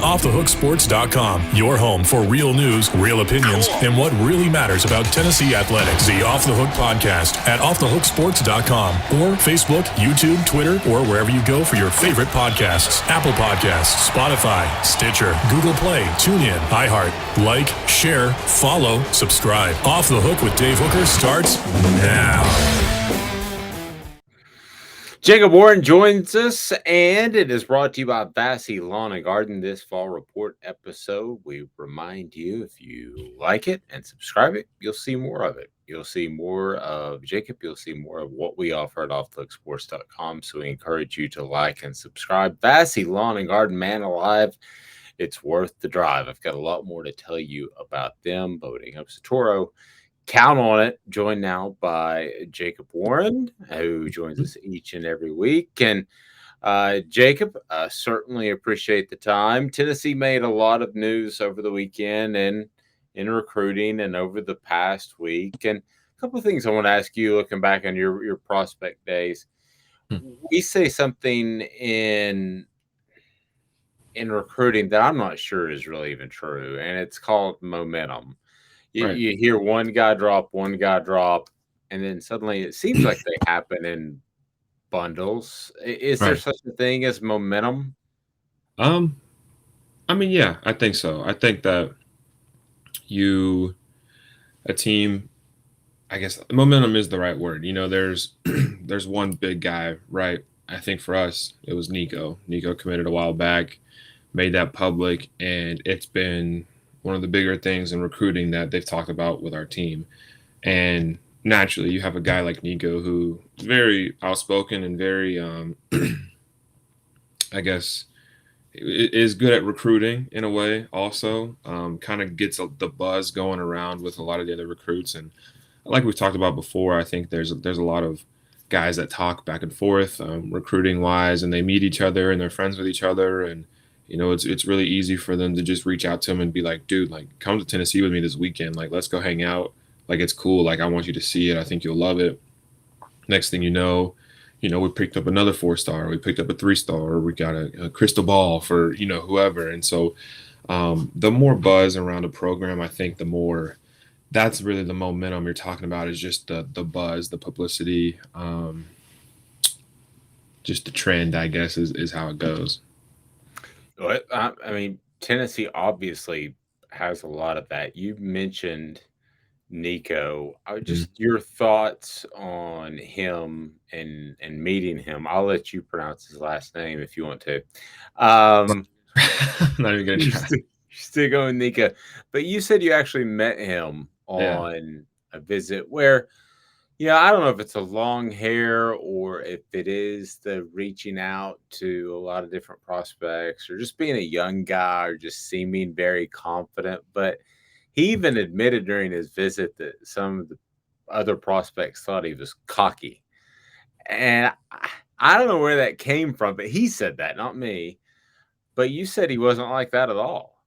offthehooksports.com, your home for real news, real opinions, and what really matters about Tennessee athletics. The Off the Hook podcast at offthehooksports.com or Facebook, YouTube, Twitter, or wherever you go for your favorite podcasts. Apple Podcasts, Spotify, Stitcher, Google Play, TuneIn, iHeart. Like, share, follow, subscribe. Off the Hook with Dave Hooker starts now. Jacob Warren joins us, and it is brought to you by Vassey Lawn and Garden. This fall report episode, we remind you, if you like it and subscribe it, you'll see more of it. You'll see more of Jacob. You'll see more of what we offer at offthehooksports.com. So we encourage you to like and subscribe. Vassey Lawn and Garden, man alive. It's worth the drive. I've got a lot more to tell you about them. Boating up Satoro. Count on it. Joined now by Jacob Warren, who joins us each and every week. And Jacob, certainly appreciate the time. Tennessee made a lot of news over the weekend and in recruiting and over the past week. And a couple of things I want to ask you, looking back on your prospect days. We say something in recruiting that I'm not sure is really even true, and it's called momentum. You hear one guy drop, and then suddenly it seems like they happen in bundles. Is there such a thing as momentum? I mean, yeah, I think so. I think that a team, I guess momentum is the right word. You know, there's one big guy, right? I think for us, it was Nico. Nico committed a while back, made that public, and it's been one of the bigger things in recruiting that they've talked about with our team. And naturally, you have a guy like Nico who is very outspoken and very, I guess, is good at recruiting in a way also. Kind of gets the buzz going around with a lot of the other recruits. And like we've talked about before, I think there's a lot of guys that talk back and forth recruiting-wise, and they meet each other and they're friends with each other. And you know, it's really easy for them to just reach out to him and be like, dude, like, come to Tennessee with me this weekend. Like, let's go hang out. Like, it's cool. Like, I want you to see it. I think you'll love it. Next thing you know, we picked up another 4-star. We picked up a 3-star. Or we got a crystal ball for, whoever. And so the more buzz around a program, I think the more that's really the momentum you're talking about is just the buzz, the publicity, just the trend, I guess, is how it goes. I mean, Tennessee obviously has a lot of that. You mentioned Nico. Just your thoughts on him and meeting him. I'll let you pronounce his last name if you want to. Not even gonna try. Still going Nico. But you said you actually met him on a visit where, I don't know if it's a long hair or if it is the reaching out to a lot of different prospects or just being a young guy or just seeming very confident. But he even admitted during his visit that some of the other prospects thought he was cocky. And I don't know where that came from, but he said that, not me. But you said he wasn't like that at all.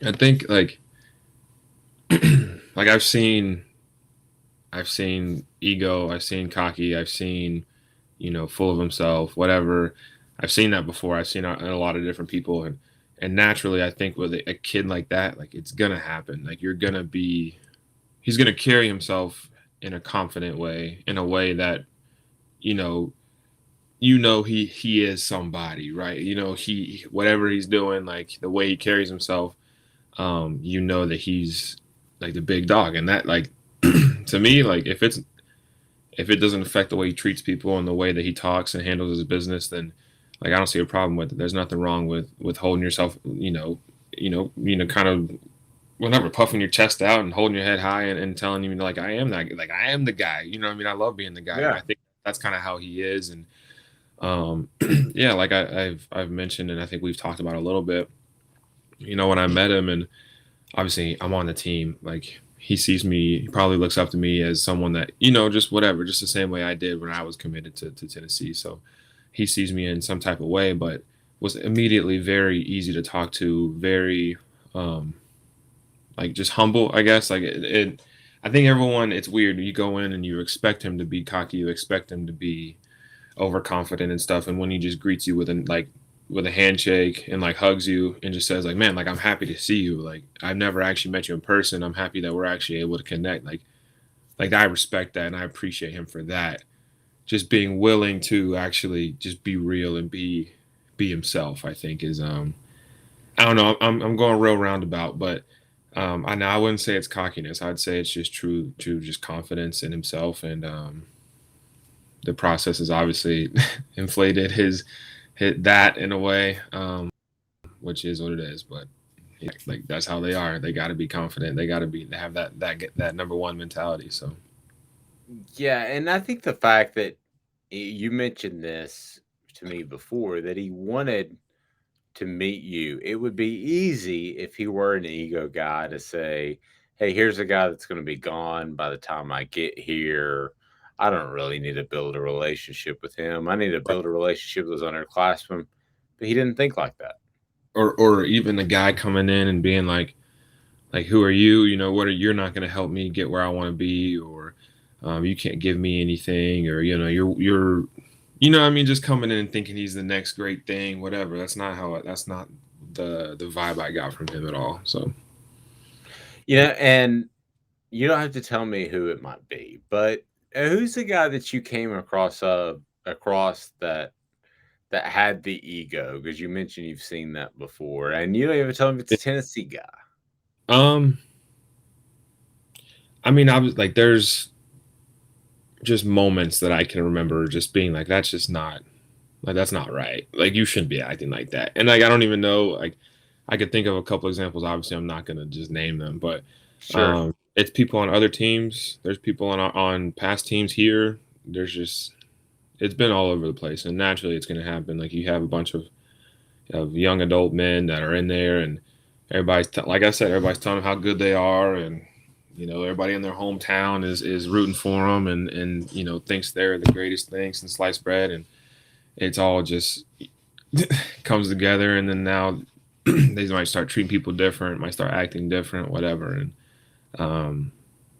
I think like I've seen ego, I've seen cocky, I've seen, full of himself, whatever. I've seen that before. I've seen it in a lot of different people. And naturally, I think with a kid like that, like it's going to happen. Like he's going to carry himself in a confident way, in a way that, he is somebody, right? He whatever he's doing, like the way he carries himself, that he's like the big dog. And that, like, to me, like if it doesn't affect the way he treats people and the way that he talks and handles his business, then like I don't see a problem with it. There's nothing wrong with holding yourself, kind of whatever, puffing your chest out and holding your head high and telling you like I am the guy. I love being the guy. Yeah. I think that's kind of how he is. And like I've mentioned, and I think we've talked about a little bit. When I met him, and obviously I'm on the team, like. He sees me, he probably looks up to me as someone that, just whatever, just the same way I did when I was committed to Tennessee. So he sees me in some type of way, but was immediately very easy to talk to, very, just humble, I guess. Like I think everyone, it's weird. You go in and you expect him to be cocky, you expect him to be overconfident and stuff. And when he just greets you with with a handshake and like hugs you and just says like, man, like I'm happy to see you. Like I've never actually met you in person. I'm happy that we're actually able to connect. Like I respect that and I appreciate him for that. Just being willing to actually just be real and be himself, I think is I don't know, I'm going real roundabout, but I know I wouldn't say it's cockiness. I'd say it's just true just confidence in himself and the process has obviously inflated his hit that in a way, which is what it is. But like that's how they are. They got to be confident. They got to be. They have that number one mentality. So Yeah, and I think the fact that you mentioned this to me before that he wanted to meet you, it would be easy if he were an ego guy to say, "Hey, here's a guy that's going to be gone by the time I get here. I don't really need to build a relationship with him. I need to build a relationship with his underclassmen." But he didn't think like that. or even the guy coming in and being like who are you? You know what are you're not going to help me get where I want to be or you can't give me anything or you know you're you know what I mean just coming in and thinking he's the next great thing whatever that's not the vibe I got from him at all. So And you don't have to tell me who it might be, but who's the guy that you came across that had the ego? Because you mentioned you've seen that before, and you don't even tell me if it's a Tennessee guy. um I mean I was like there's just moments that I can remember just being like that's just not like that's not right. Like you shouldn't be acting like that. And like I don't even know like I could think of a couple examples. Obviously, I'm not gonna just name them, but Sure. it's people on other teams. There's people on past teams here. There's just it's been all over the place, and naturally, it's gonna happen. Like you have a bunch of young adult men that are in there, and like I said, everybody's telling them how good they are, and you know everybody in their hometown is rooting for them, and you know thinks they're the greatest thing since sliced bread, and it's all just comes together, and then now they might start treating people different, might start acting different, whatever, and um,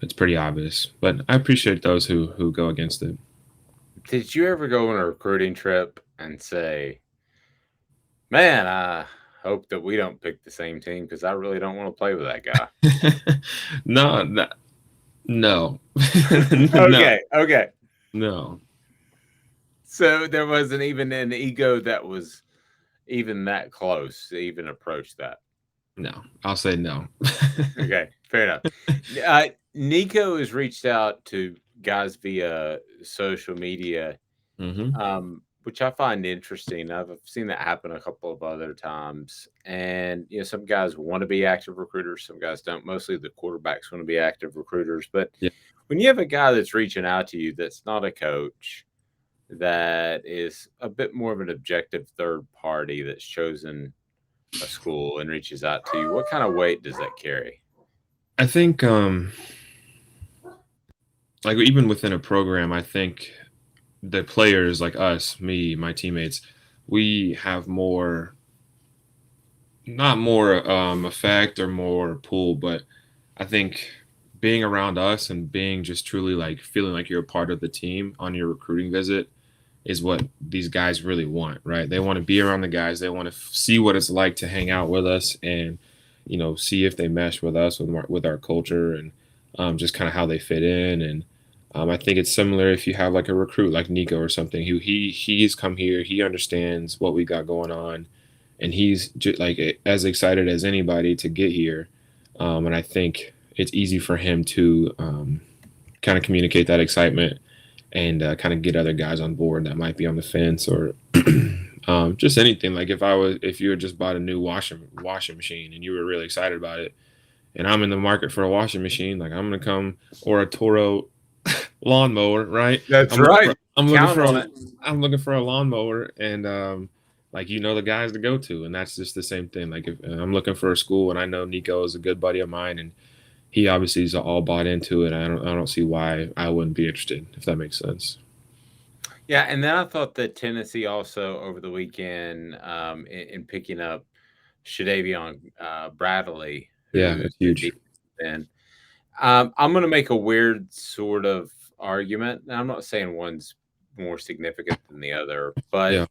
it's pretty obvious. But I appreciate those who go against it. Did you ever go on a recruiting trip and say, "Man, I hope that we don't pick the same team because I really don't want to play with that guy"? No, no, no, Okay. no, So there wasn't even an ego that was even that close to even approach that. no. I'll say no. Okay, fair enough. Nico has reached out to guys via social media, hmm which I find interesting. I've seen that happen a couple of other times. And, some guys want to be active recruiters, some guys don't. Mostly the quarterbacks want to be active recruiters. But Yeah, when you have a guy that's reaching out to you that's not a coach, that is a bit more of an objective third party that's chosen a school and reaches out to you, what kind of weight does that carry? I think like even within a program, I think the players like us, me, my teammates, we have more not more effect or more pull, but I think being around us and being just truly like feeling like you're a part of the team on your recruiting visit is what these guys really want, right? They want to be around the guys. They want to see what it's like to hang out with us and, you know, see if they mesh with us with our culture and just kind of how they fit in. And I think it's similar if you have like a recruit like Nico or something who he's come here, he understands what we got going on, and he's just like as excited as anybody to get here. And I think it's easy for him to kind of communicate that excitement and kind of get other guys on board that might be on the fence or just anything. Like if you had just bought a new washing machine and you were really excited about it, and I'm in the market for a washing machine, like I'm gonna come or a Toro lawnmower, right? That's right. I'm looking Count for on a it. I'm looking for a lawnmower, and like the guys to go to, and that's just the same thing. Like if I'm looking for a school, and I know Nico is a good buddy of mine, and he obviously is all bought into it. I don't see why I wouldn't be interested, if that makes sense. Yeah, and then I thought that Tennessee also over the weekend in picking up Shadavion Bradley, Yeah, who's it's the huge. defensive end. I'm going to make a weird sort of argument. And I'm not saying one's more significant than the other, but Yeah.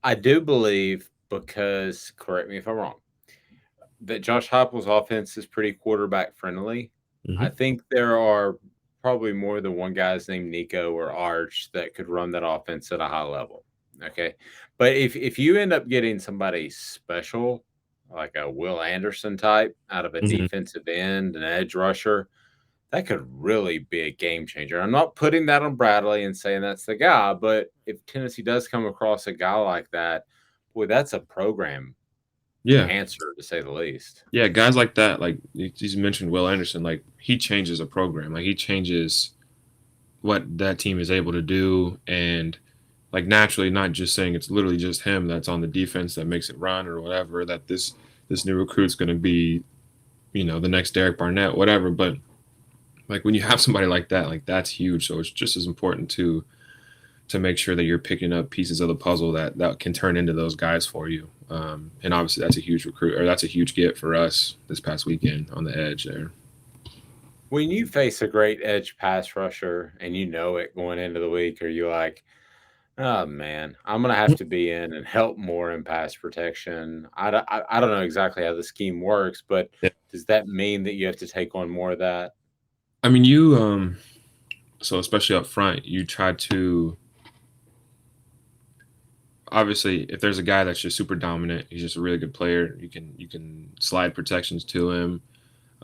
I do believe because, correct me if I'm wrong, that Josh Heupel's offense is pretty quarterback friendly. I Mm-hmm. think there are probably more than one guys named Nico or Arch that could run that offense at a high level. Okay. But if you end up getting somebody special, like a Will Anderson type out of a Mm-hmm. defensive end, an edge rusher, that could really be a game changer. I'm not putting that on Bradley and saying that's the guy, but if Tennessee does come across a guy like that, boy, that's a program Yeah. enhancer to say the least. Yeah, guys like that, like you mentioned Will Anderson, like he changes a program. Like he changes what that team is able to do, and like naturally, not just saying it's literally just him that's on the defense that makes it run or whatever, that this new recruit's gonna be, the next Derek Barnett, whatever. But like when you have somebody like that, like that's huge. So it's just as important to make sure that you're picking up pieces of the puzzle that can turn into those guys for you. And obviously that's a huge recruit, or that's a huge get for us this past weekend on the edge there. When you face a great edge pass rusher and you know it going into the week, are you like, oh man, I'm gonna have to be in and help more in pass protection? I don't know exactly how the scheme works, but Yeah. does that mean that you have to take on more of that? I mean, so especially up front, you try to obviously if there's a guy that's just super dominant, he's just a really good player. You can slide protections to him.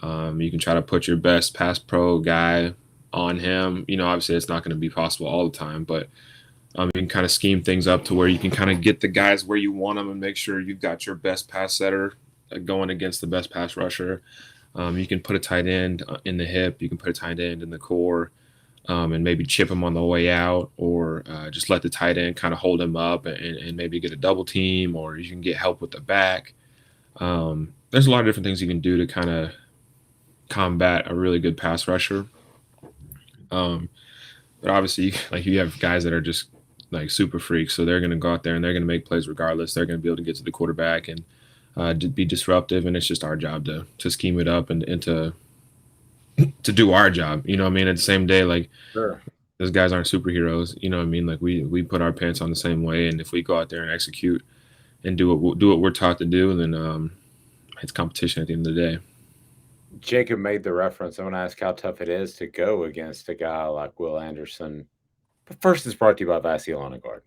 You can try to put your best pass pro guy on him. Obviously it's not going to be possible all the time, but you can kind of scheme things up to where you can kind of get the guys where you want them and make sure you've got your best pass setter going against the best pass rusher. You can put a tight end in the hip. You can put a tight end in the core, and maybe chip him on the way out, or just let the tight end kind of hold him up and maybe get a double team, or you can get help with the back. There's a lot of different things you can do to kind of combat a really good pass rusher. But obviously, like you have guys that are just like super freaks, so they're going to go out there and they're going to make plays regardless. They're going to be able to get to the quarterback and be disruptive, and it's just our job to scheme it up and to do our job. You know what I mean? At the same day, like Sure. those guys aren't superheroes. You know what I mean? Like we put our pants on the same way, and if we go out there and execute and do what we're taught to do, then it's competition at the end of the day. Jacob made the reference. I want to ask how tough it is to go against a guy like Will Anderson. But first, it's brought to you by Vassey Lawn and Garden.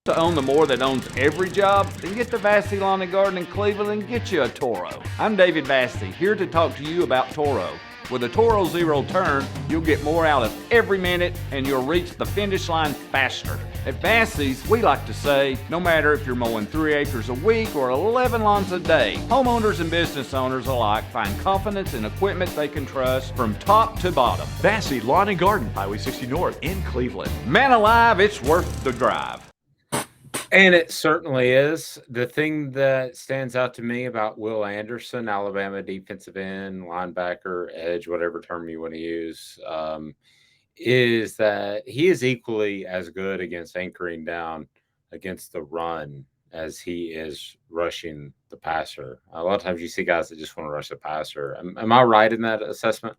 To own the more that owns every job, then get to Vassey Lawn and Garden in Cleveland and get you a Toro. I'm David Vassey, here to talk to you about Toro. With a Toro Zero Turn, you'll get more out of every minute and you'll reach the finish line faster. At Vassey's, we like to say, no matter if you're mowing 3 acres a week or 11 lawns a day, homeowners and business owners alike find confidence in equipment they can trust from top to bottom. Vassey Lawn and Garden, Highway 60 North in Cleveland. Man alive, it's worth the drive. And it certainly is. The thing that stands out to me about Will Anderson, Alabama defensive end, linebacker, edge, whatever term you want to use, is that he is equally as good against anchoring down against the run as he is rushing the passer. A lot of times you see guys that just want to rush the passer. Am I right in that assessment?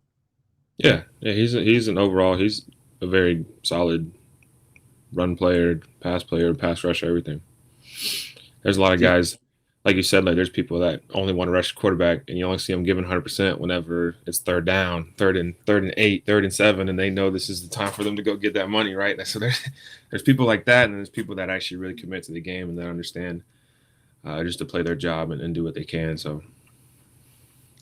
Yeah. He's a very solid run player, pass rusher, everything. There's a lot of guys, like you said, like there's people that only want to rush the quarterback, and you only see them giving 100% whenever it's third down, third and 8, 3rd and 7, and they know this is the time for them to go get that money, right? So there's people like that, and there's people that actually really commit to the game and that understand just to play their job and do what they can. So,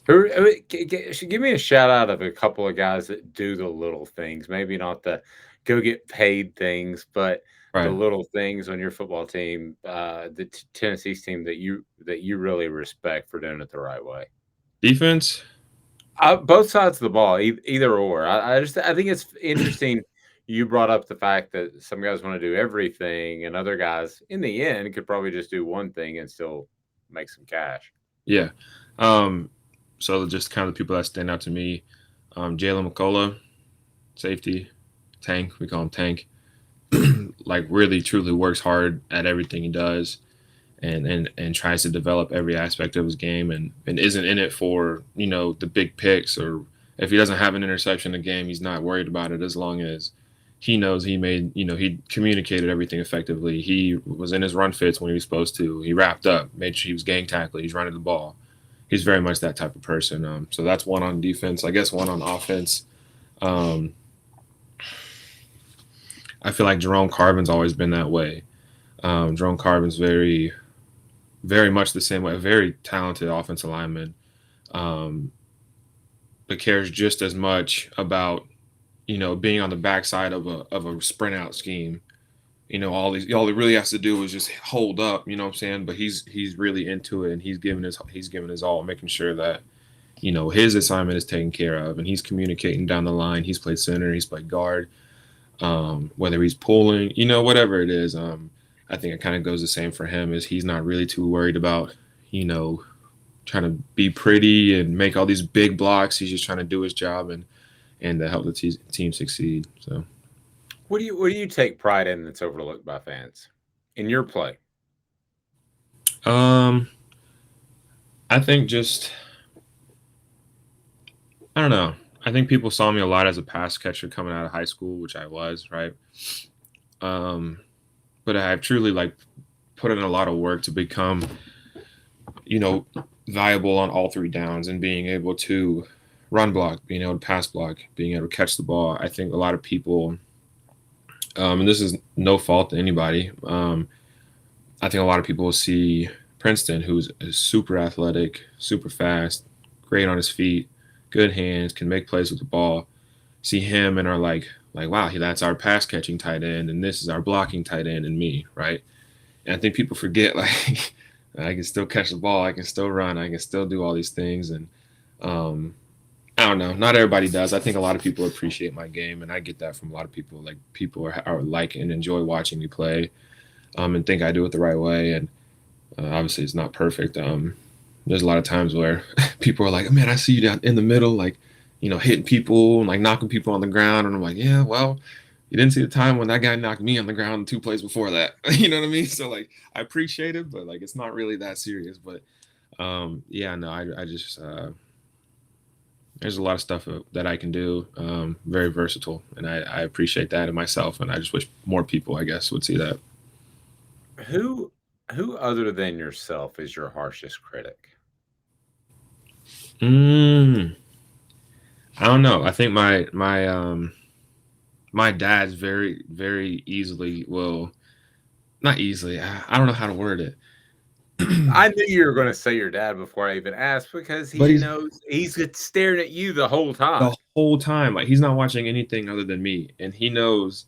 give me a shout out of a couple of guys that do the little things, maybe not the go get paid things, but the right. little things on your football team, the Tennessee's team that you really respect for doing it the right way. Defense, both sides of the ball, either or. I think it's interesting. You brought up the fact that some guys want to do everything, and other guys, in the end, could probably just do one thing and still make some cash. Yeah. So just kind of the people that stand out to me, Jalen McCullough, safety, Tank. We call him Tank. Like really, truly works hard at everything he does, and tries to develop every aspect of his game, and isn't in it for the big picks, or if he doesn't have an interception in a game, he's not worried about it as long as he knows he made, he communicated everything effectively. He was in his run fits when he was supposed to. He wrapped up, made sure he was gang tackling. He's running the ball. He's very much that type of person. So that's one on defense. I guess one on offense. I feel like Jerome Carvin's always been that way. Jerome Carvin's very, very much the same way. A very talented offensive lineman, but cares just as much about being on the backside of a sprint out scheme. All he really has to do is just hold up, you know what I'm saying? But he's really into it, and he's giving his all, making sure that, his assignment is taken care of, and he's communicating down the line. He's played center, he's played guard, whether he's pulling, whatever it is. I think it kind of goes the same for him, is he's not really too worried about, trying to be pretty and make all these big blocks. He's just trying to do his job and to help the team succeed. So, what do you take pride in that's overlooked by fans in your play? I think I don't know. I think people saw me a lot as a pass catcher coming out of high school, which I was, right? But I've truly put in a lot of work to become, viable on all three downs, and being able to run block, being able to pass block, being able to catch the ball. I think a lot of people, and this is no fault to anybody, I think a lot of people will see Princeton, who's super athletic, super fast, great on his feet, good hands, can make plays with the ball, see him and are like, wow, that's our pass catching tight end, and this is our blocking tight end, and me, right? And I think people forget, I can still catch the ball, I can still run, I can still do all these things. And I don't know, not everybody does. I think a lot of people appreciate my game, and I get that from a lot of people. People are like and enjoy watching me play, and think I do it the right way. And obviously it's not perfect. There's a lot of times where people are like, man, I see you down in the middle, hitting people and knocking people on the ground. And I'm like, yeah, well, you didn't see the time when that guy knocked me on the ground 2 plays before that. You know what I mean? So I appreciate it, but it's not really that serious. But I just there's a lot of stuff that I can do, very versatile, and I appreciate that in myself. And I just wish more people, I guess, would see that. Who other than yourself is your harshest critic? I don't know. I think my dad's very, very easily not easily. I don't know how to word it. I knew you were going to say your dad before I even asked, because he knows he's staring at you the whole time. The whole time, he's not watching anything other than me, and he knows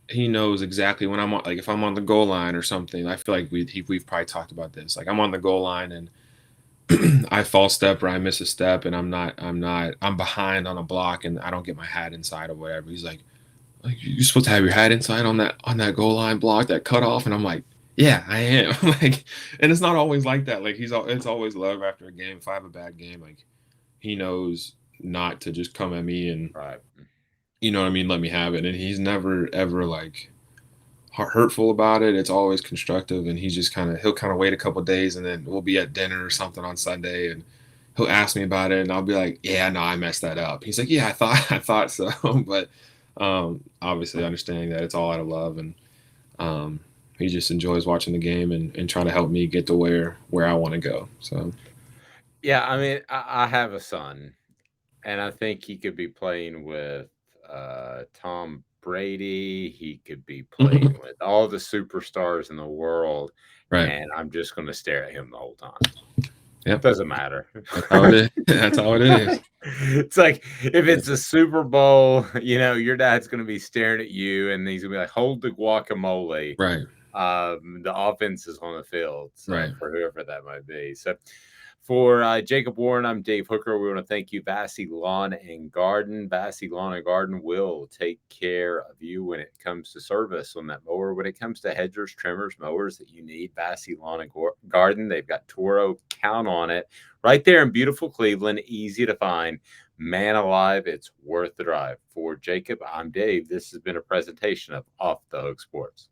exactly when I'm on, if I'm on the goal line or something. I feel like we've probably talked about this. I'm on the goal line and I false step or I miss a step, and I'm behind on a block and I don't get my hat inside or whatever. He's like you're supposed to have your hat inside on that goal line block, that cutoff. And I'm like, yeah, I am. And it's not always like that. It's always love after a game. If I have a bad game, he knows not to just come at me and, right, you know what I mean, let me have it. And he's never ever hurtful about it. It's always constructive. And he's just he'll wait a couple of days, and then we'll be at dinner or something on Sunday, and he'll ask me about it, and I'll be like, yeah, no, I messed that up. He's like, yeah, I thought so. But obviously understanding that it's all out of love, and he just enjoys watching the game and trying to help me get to where I want to go. So yeah, I mean, I have a son, and I think he could be playing with Tom Brady. He could be playing with all the superstars in the world, right, and I'm just going to stare at him the whole time. Yep. Doesn't matter. That's how it is. That's how it is. It's like, if it's a Super Bowl, your dad's going to be staring at you, and he's going to be like, hold the guacamole. Right. The offense is on the field, right, for whoever that might be. So for Jacob Warren, I'm Dave Hooker. We want to thank you, Vassey Lawn and Garden. Vassey Lawn and Garden will take care of you when it comes to service on that mower. When it comes to hedgers, trimmers, mowers that you need, Vassey Lawn and Garden. They've got Toro. Count on it. Right there in beautiful Cleveland, easy to find. Man alive, it's worth the drive. For Jacob, I'm Dave. This has been a presentation of Off the Hook Sports.